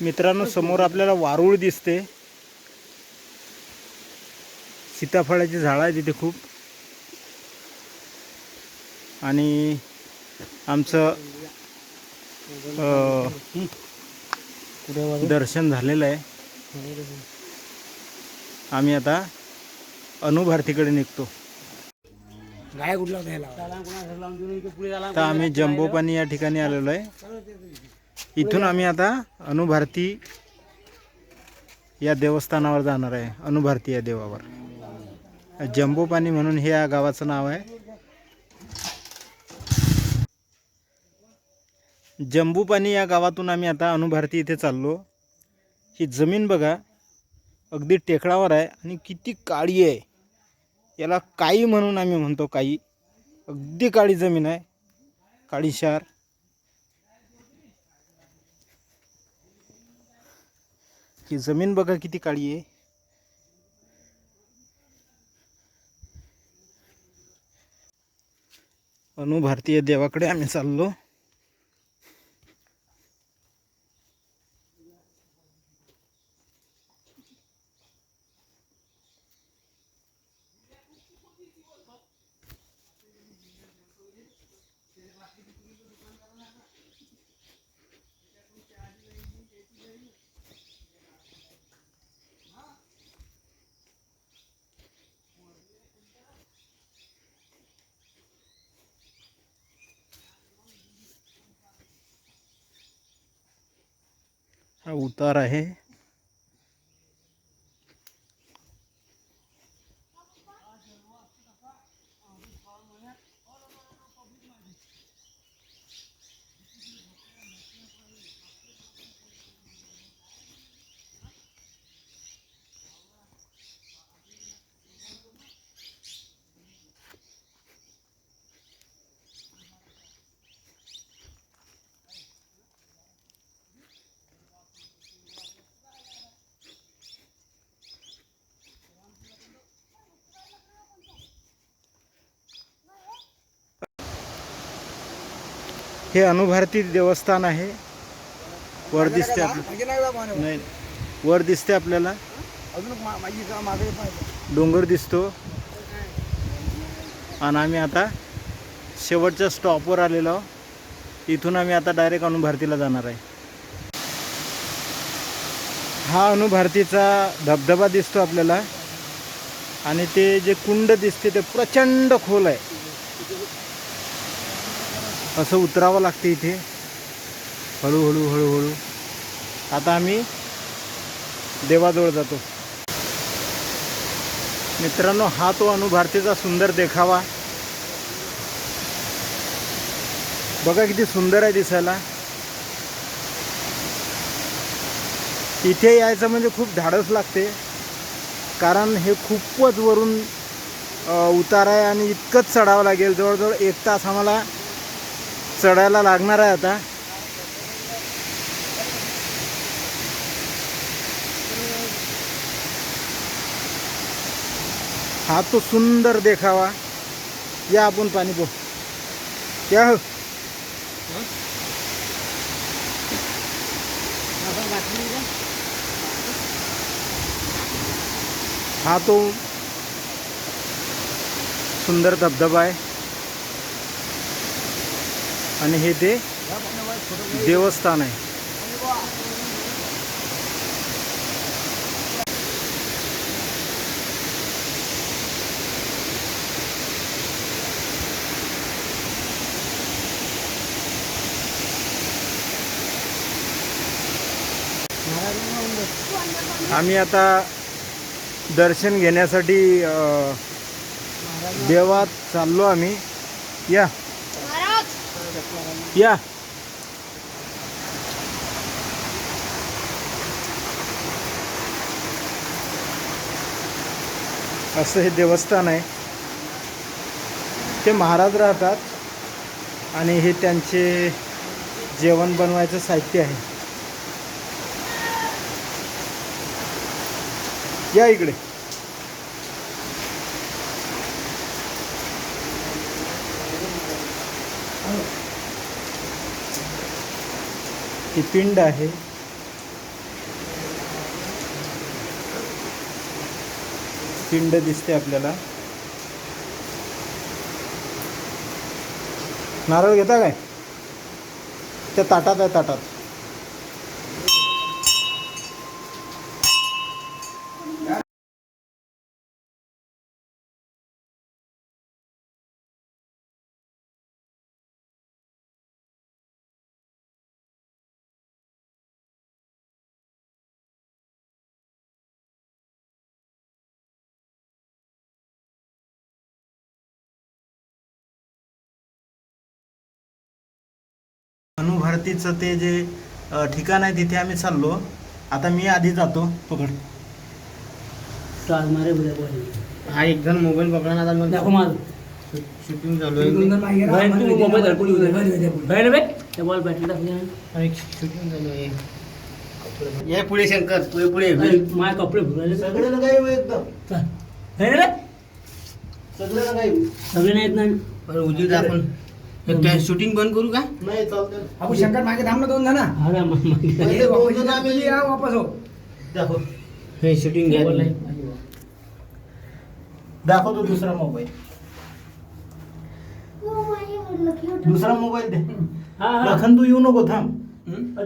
Speaker 1: मित्रांनो, समोर आपल्याला वारुळ दिसते. सीताफळाची झाडं आहे तिथे खूप. आणि आमचं दर्शन झालेलं आहे. आम्ही आता अनुभरतीकडे निघतो.
Speaker 3: गाय कुठला घ्यायला
Speaker 1: तर आम्ही जंबोपानी या ठिकाणी आलेलो आहे. इथून आम्ही आता अनुभरती या देवस्थानावर जाणार आहे. अनुभरती या देवावर. जंबोपानी म्हणून हे या गावाचं नाव आहे. जंबूपानी या गावातून आम्ही आता अनुभरती इथे चाललो. ही जमीन बघा, अगदी टेकडावर आहे आणि किती काळी आहे. याला काळी म्हणून आम्ही म्हणतो. काळी, अगदी काळी जमीन आहे, काळीशार. ही जमीन बघा किती काळी आहे. अनुभरती देवाकडे आम्ही चाललो. हा उतार आहे. हे अनुभरती देवस्थान आहे. वर दिसते आपल्याला. नाही, वर दिसते आपल्याला. डोंगर दिसतो. आणि आम्ही आता शेवटच्या स्टॉपवर आलेलो आहोत. इथून आम्ही आता डायरेक्ट अनुभरतीला जाणार आहे. हा अनुभरतीचा धबधबा दिसतो आपल्याला. आणि ते जे कुंड दिसते ते प्रचंड खोल आहे. असं उतरावं लागते इथे हळूहळू हळूहळू. आता आम्ही देवाजवळ जातो. मित्रांनो, हा तो अनुभरतीचा सुंदर देखावा बघा, किती सुंदर आहे दिसायला. इथे यायचं म्हणजे खूप धाडस लागते, कारण हे खूपच वरून उतार आहे आणि इतकंच चढावं लागेल. जवळजवळ 1 तास आम्हाला चढायला लागणार आहे. आता हा तो सुंदर देखावा. या आपण पाणी पो क्या हो. हा तो सुंदर धबधबा आहे. आणि हे ते देवस्थान आहे. आम्ही आता दर्शन घेण्यासाठी देवात चाललो आम्ही. या या. असं हे देवस्थान आहे. ते महाराज राहतात आणि हे त्यांचे जेवण बनवायचं साहित्य आहे. या इकडे. ही पिंड आहे. पिंड दिसते आपल्याला. नारळ घेता काय? त्या ताटात आहे, ताटात. अनुभरतीचं ते जे ठिकाण आहे तिथे आम्ही चाललो. आता मी आधी जातो. पकड.
Speaker 2: हा एक जण मोबाईल पकडा आता मग
Speaker 3: दाखव माझं.
Speaker 2: शूटिंग चालू
Speaker 3: मोबाईल धडपडी होते बॉल बॅटरी दाखवली
Speaker 2: आहे. शूटिंग चालू आहे. ये पुढे शंकर, पुढे पुढे
Speaker 3: माझे कपडे भुराले
Speaker 2: सगळं काय एकदम सगळं काय
Speaker 3: सगळे नाहीत ना.
Speaker 2: उद्या दाखवून शूटिंग बंद करू का? नाही चालतं.
Speaker 3: आपण शंकर मागे थांबलो 2 जण. वापस हो.
Speaker 2: दाखव हे शूटिंग घ्या.
Speaker 1: दाखवतो दुसरा मोबाईल. दुसरा मोबाईल दे. लखन तू येऊ नको, थांब.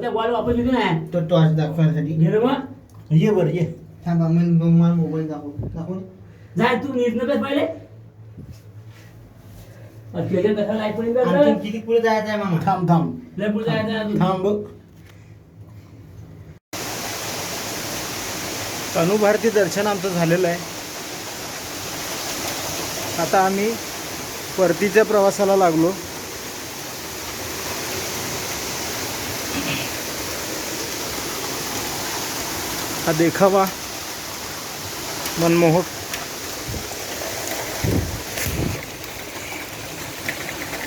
Speaker 3: त्या बॉल वापस येते ना.
Speaker 2: तो आज दाखवण्यासाठी
Speaker 3: घे रे मग.
Speaker 1: ये बर ये.
Speaker 2: थांबा मला मोबाईल दाखव.
Speaker 3: जाय तू नीट पहिले. त्याच्यात कसा लाईट पडेल का?
Speaker 2: आणखी किती पुढे जायचं आहे मामा?
Speaker 1: थांब थांब
Speaker 3: लय पुढे जायचं अजून.
Speaker 1: थांब. अनुभरती दर्शन आमचं झालेलं आहे. आता आम्ही परतीच्या प्रवासाला लागलो. हा देखावा मनमोहक